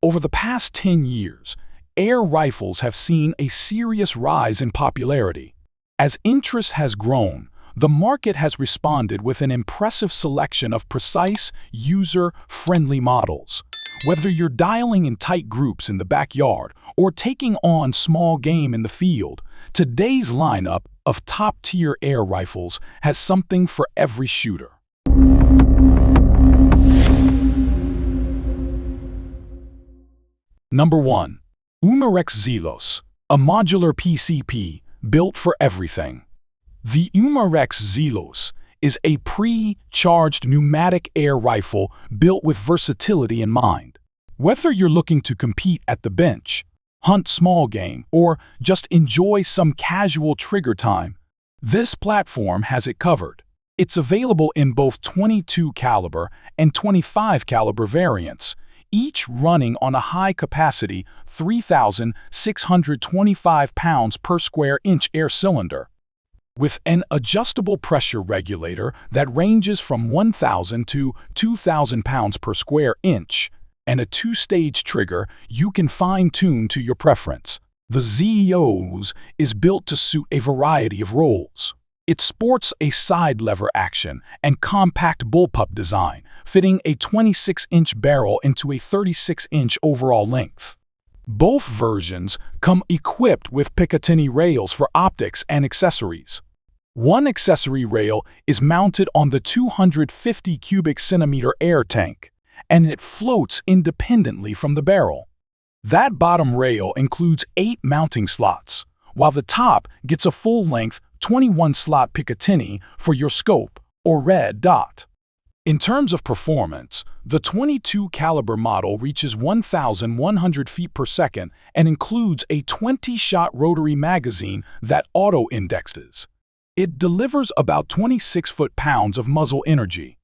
Over the past 10 years, air rifles have seen a serious rise in popularity. As interest has grown, the market has responded with an impressive selection of precise, user-friendly models. Whether you're dialing in tight groups in the backyard or taking on small game in the field, today's lineup of top-tier air rifles has something for every shooter. Number 1. Umarex Zelos, a modular PCP built for everything. The Umarex Zelos is a pre-charged pneumatic air rifle built with versatility in mind. Whether you're looking to compete at the bench, hunt small game, or just enjoy some casual trigger time, this platform has it covered. It's available in both 22 caliber and 25 caliber variants, each running on a high-capacity 3,625 pounds per square inch air cylinder. With an adjustable pressure regulator that ranges from 1,000 to 2,000 pounds per square inch, and a two-stage trigger you can fine-tune to your preference, the Zelos is built to suit a variety of roles. It sports a side lever action and compact bullpup design, fitting a 26-inch barrel into a 36-inch overall length. Both versions come equipped with Picatinny rails for optics and accessories. One accessory rail is mounted on the 250 cubic centimeter air tank, and it floats independently from the barrel. That bottom rail includes 8 mounting slots, while the top gets a full-length 21-slot Picatinny for your scope or red dot. In terms of performance, the 22 caliber model reaches 1,100 feet per second and includes a 20-shot rotary magazine that auto-indexes. It delivers about 26 foot-pounds of muzzle energy.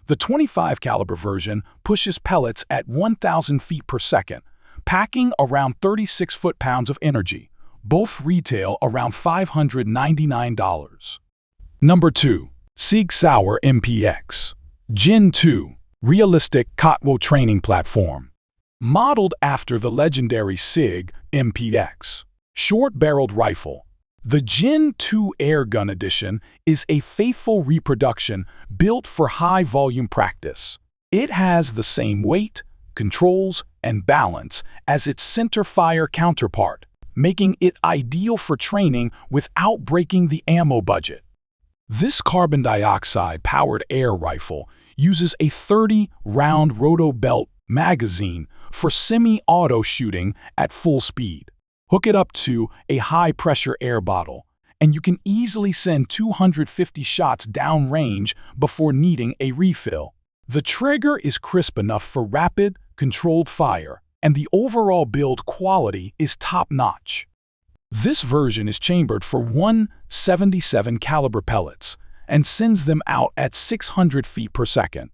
The 25 caliber version pushes pellets at 1,000 feet per second, packing around 36 foot-pounds of energy. Both retail around $599. Number 2. Sig Sauer MPX Gen 2 Realistic Cotwo Training Platform. Modeled after the legendary Sig MPX short-barreled rifle, the Gen 2 Airgun Edition is a faithful reproduction built for high-volume practice. It has the same weight, controls, and balance as its center-fire counterpart, making it ideal for training without breaking the ammo budget. This carbon dioxide-powered air rifle uses a 30-round roto-belt magazine for semi-auto shooting at full speed. Hook it up to a high-pressure air bottle, and you can easily send 250 shots downrange before needing a refill. The trigger is crisp enough for rapid, controlled fire, and the overall build quality is top-notch. This version is chambered for 177 caliber pellets and sends them out at 600 feet per second.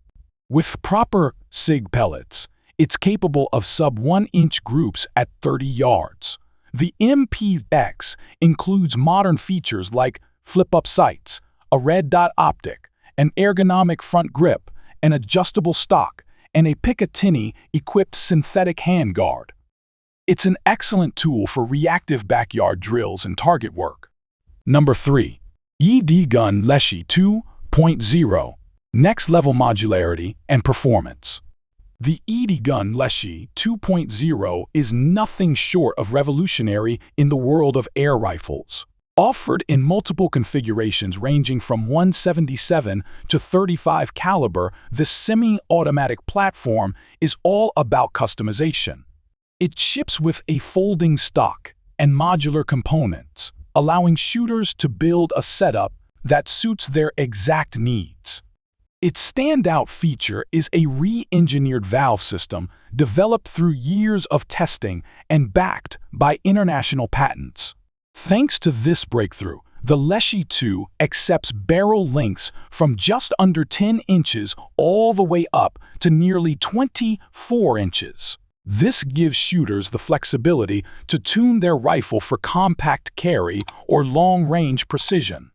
With proper SIG pellets, it's capable of sub-1-inch groups at 30 yards. The MPX includes modern features like flip-up sights, a red dot optic, an ergonomic front grip, an adjustable stock, and a Picatinny-equipped synthetic handguard. It's an excellent tool for reactive backyard drills and target work. Number 3. ED Gun Leshy 2.0 Next Level Modularity and Performance. The ED Gun Leshy 2.0 is nothing short of revolutionary in the world of air rifles. Offered in multiple configurations ranging from 177 to 35 caliber, this semi-automatic platform is all about customization. It ships with a folding stock and modular components, allowing shooters to build a setup that suits their exact needs. Its standout feature is a re-engineered valve system developed through years of testing and backed by international patents. Thanks to this breakthrough, the Leshy 2 accepts barrel lengths from just under 10 inches all the way up to nearly 24 inches. This gives shooters the flexibility to tune their rifle for compact carry or long-range precision.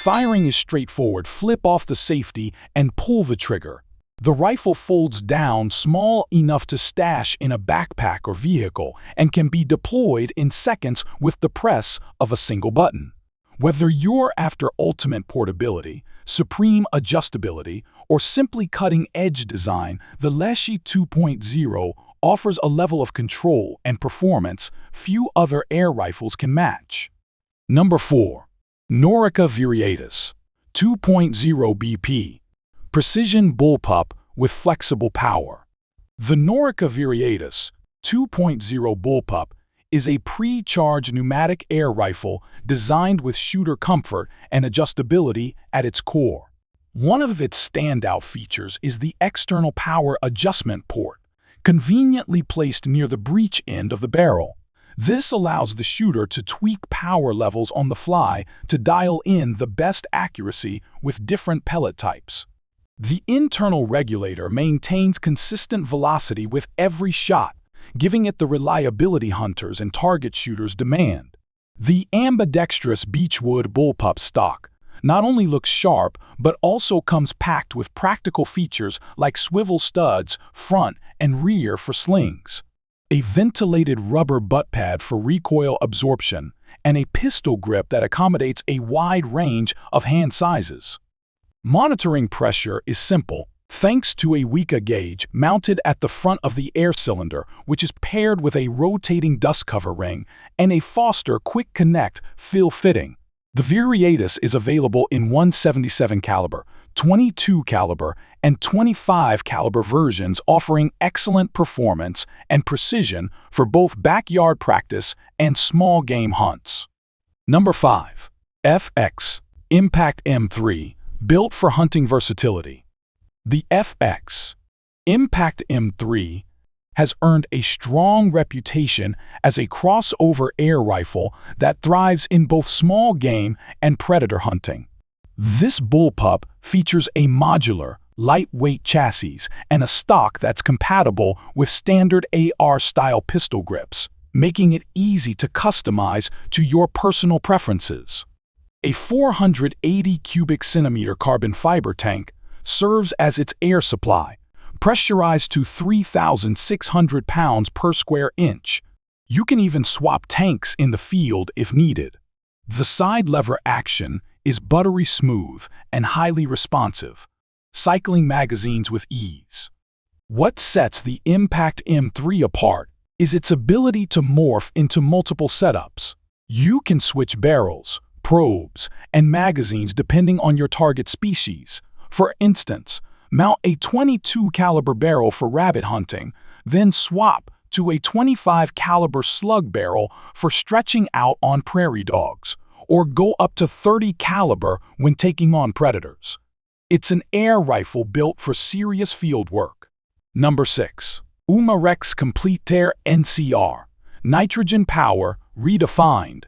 Firing is straightforward. Flip off the safety and pull the trigger. The rifle folds down small enough to stash in a backpack or vehicle and can be deployed in seconds with the press of a single button. Whether you're after ultimate portability, supreme adjustability, or simply cutting-edge design, the Leshy 2.0 offers a level of control and performance few other air rifles can match. Number 4. Norica Viriatus 2.0 BP. Precision bullpup with flexible power. The Norica Viriatus 2.0 bullpup is a pre-charged pneumatic air rifle designed with shooter comfort and adjustability at its core. One of its standout features is the external power adjustment port, conveniently placed near the breech end of the barrel. This allows the shooter to tweak power levels on the fly to dial in the best accuracy with different pellet types. The internal regulator maintains consistent velocity with every shot, giving it the reliability hunters and target shooters demand. The ambidextrous Beechwood bullpup stock not only looks sharp, but also comes packed with practical features like swivel studs, front and rear for slings, a ventilated rubber butt pad for recoil absorption, and a pistol grip that accommodates a wide range of hand sizes. Monitoring pressure is simple, thanks to a Weka gauge mounted at the front of the air cylinder, which is paired with a rotating dust cover ring and a Foster Quick Connect fill fitting. The Viriatus is available in 177 caliber, 22 caliber, and 25 caliber versions, offering excellent performance and precision for both backyard practice and small game hunts. Number 5. FX Impact M3, built for hunting versatility. The FX Impact M3 has earned a strong reputation as a crossover air rifle that thrives in both small game and predator hunting. This bullpup features a modular, lightweight chassis and a stock that's compatible with standard AR-style pistol grips, making it easy to customize to your personal preferences. A 480 cubic centimeter carbon fiber tank serves as its air supply, pressurized to 3,600 pounds per square inch. You can even swap tanks in the field if needed. The side lever action is buttery smooth and highly responsive, cycling magazines with ease. What sets the Impact M3 apart is its ability to morph into multiple setups. You can switch barrels, probes, and magazines depending on your target species. For instance, mount a 22 caliber barrel for rabbit hunting, then swap to a 25 caliber slug barrel for stretching out on prairie dogs, or go up to 30 caliber when taking on predators. It's an air rifle built for serious field work. Number 6. Umarex Completer NCR, nitrogen power redefined.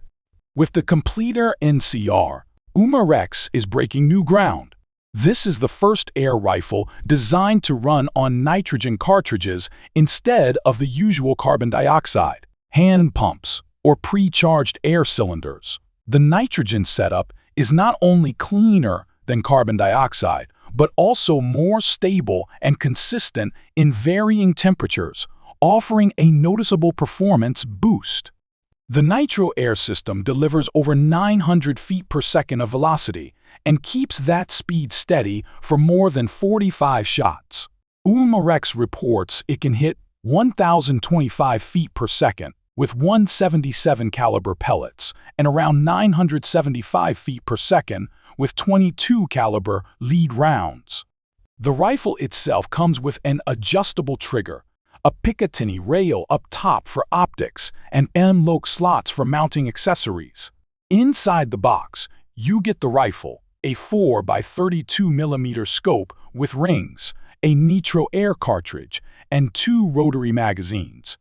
With the Completer NCR, Umarex is breaking new ground. This is the first air rifle designed to run on nitrogen cartridges instead of the usual carbon dioxide, hand pumps, or pre-charged air cylinders. The nitrogen setup is not only cleaner than carbon dioxide, but also more stable and consistent in varying temperatures, offering a noticeable performance boost. The Nitro Air system delivers over 900 feet per second of velocity and keeps that speed steady for more than 45 shots. Umarex reports it can hit 1,025 feet per second with 177 caliber pellets and around 975 feet per second with 22 caliber lead rounds. The rifle itself comes with an adjustable trigger, a Picatinny rail up top for optics, and M-LOK slots for mounting accessories. Inside the box, you get the rifle, a 4x32mm scope with rings, a Nitro Air cartridge, and 2 rotary magazines.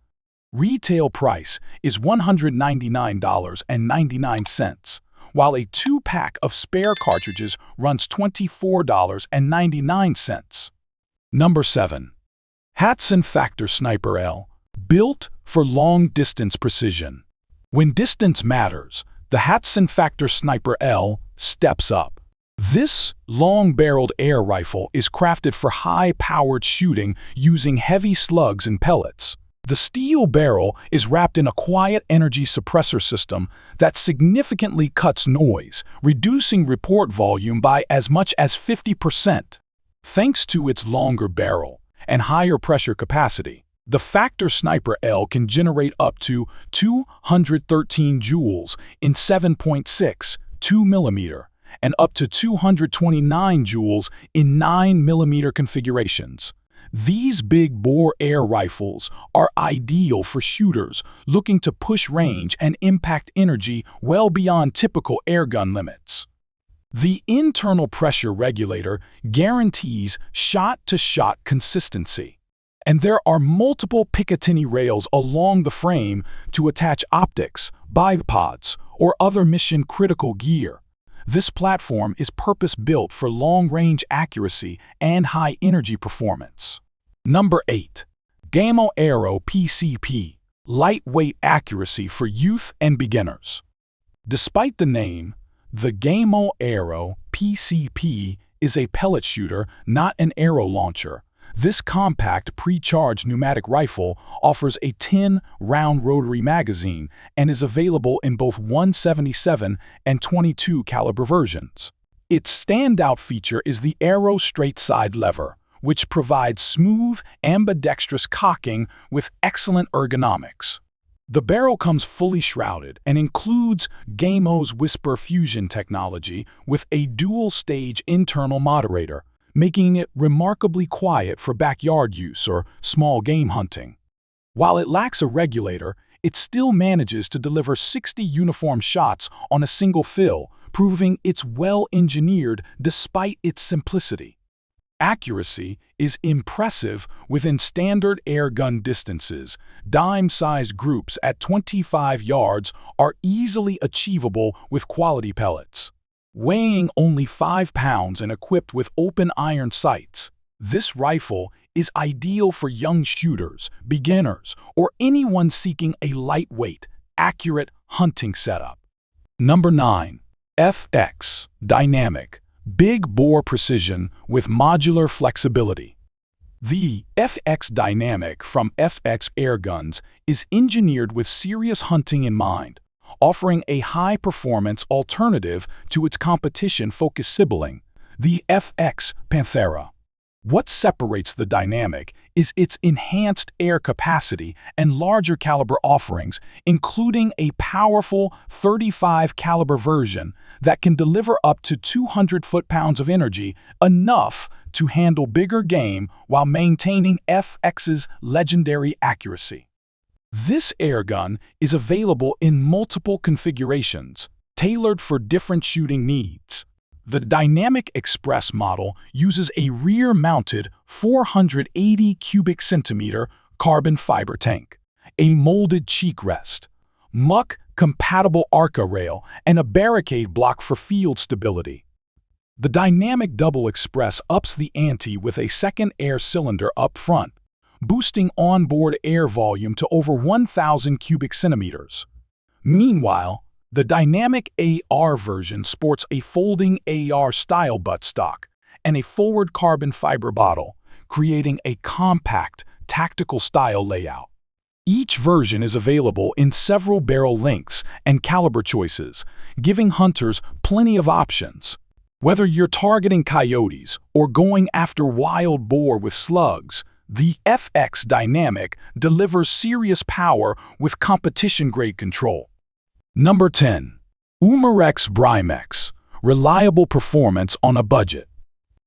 Retail price is $199.99, while a 2-pack of spare cartridges runs $24.99. Number 7. Hatsan Factor Sniper L, built for long-distance precision. When distance matters, the Hatsan Factor Sniper L steps up. This long-barreled air rifle is crafted for high-powered shooting using heavy slugs and pellets. The steel barrel is wrapped in a quiet energy suppressor system that significantly cuts noise, reducing report volume by as much as 50%. Thanks to its longer barrel and higher pressure capacity, the Factor Sniper L can generate up to 213 joules in 7.62 mm and up to 229 joules in 9 mm configurations. These big-bore air rifles are ideal for shooters looking to push range and impact energy well beyond typical airgun limits. The internal pressure regulator guarantees shot-to-shot consistency, and there are multiple Picatinny rails along the frame to attach optics, bipods, or other mission-critical gear. This platform is purpose-built for long-range accuracy and high-energy performance. Number 8. Gamo Aero PCP, lightweight accuracy for youth and beginners. Despite the name, the Gamo Aero PCP is a pellet shooter, not an arrow launcher. This compact pre-charged pneumatic rifle offers a 10-round rotary magazine and is available in both 177 and 22 caliber versions. Its standout feature is the Aero straight side lever, which provides smooth, ambidextrous cocking with excellent ergonomics. The barrel comes fully shrouded and includes Gamo's Whisper Fusion technology with a dual-stage internal moderator, making it remarkably quiet for backyard use or small game hunting. While it lacks a regulator, it still manages to deliver 60 uniform shots on a single fill, proving it's well-engineered despite its simplicity. Accuracy is impressive within standard airgun distances. Dime-sized groups at 25 yards are easily achievable with quality pellets. Weighing only 5 pounds and equipped with open iron sights, this rifle is ideal for young shooters, beginners, or anyone seeking a lightweight, accurate hunting setup. Number 9. FX Dynamic, big bore precision with modular flexibility. The FX Dynamic from FX Airguns is engineered with serious hunting in mind, offering a high-performance alternative to its competition-focused sibling, the FX Panthera. What separates the Dynamic is its enhanced air capacity and larger caliber offerings, including a powerful 35 caliber version that can deliver up to 200 foot-pounds of energy, enough to handle bigger game while maintaining FX's legendary accuracy. This airgun is available in multiple configurations, tailored for different shooting needs. The Dynamic Express model uses a rear-mounted 480 cubic centimeter carbon fiber tank, a molded cheek rest, muck-compatible ARCA rail, and a barricade block for field stability. The Dynamic Double Express ups the ante with a second air cylinder up front, boosting onboard air volume to over 1,000 cubic centimeters. Meanwhile, the Dynamic AR version sports a folding AR-style buttstock and a forward carbon fiber bottle, creating a compact, tactical-style layout. Each version is available in several barrel lengths and caliber choices, giving hunters plenty of options. Whether you're targeting coyotes or going after wild boar with slugs, the FX Dynamic delivers serious power with competition-grade control. Number 10. Umarex Brymex, reliable performance on a budget.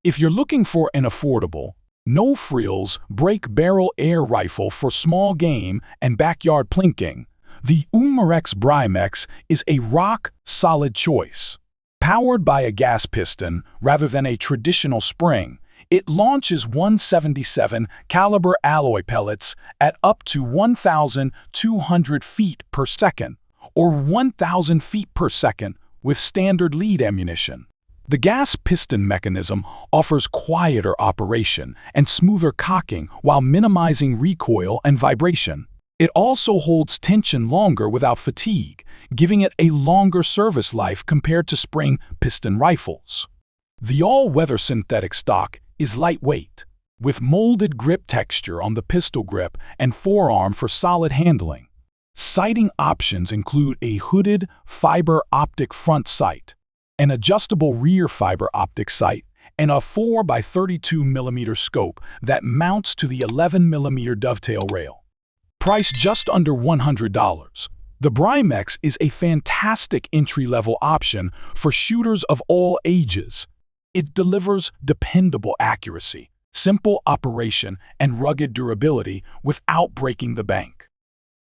If you're looking for an affordable, no-frills break-barrel air rifle for small game and backyard plinking, the Umarex Brymex is a rock-solid choice. Powered by a gas piston rather than a traditional spring, it launches 177 caliber alloy pellets at up to 1,200 feet per second, or 1,000 feet per second with standard lead ammunition. The gas piston mechanism offers quieter operation and smoother cocking while minimizing recoil and vibration. It also holds tension longer without fatigue, giving it a longer service life compared to spring piston rifles. The all-weather synthetic stock is lightweight, with molded grip texture on the pistol grip and forearm for solid handling. Sighting options include a hooded fiber optic front sight, an adjustable rear fiber optic sight, and a 4 by 32 mm scope that mounts to the 11 mm dovetail rail. Priced just under $100, the Brymex is a fantastic entry-level option for shooters of all ages. It delivers dependable accuracy, simple operation, and rugged durability without breaking the bank.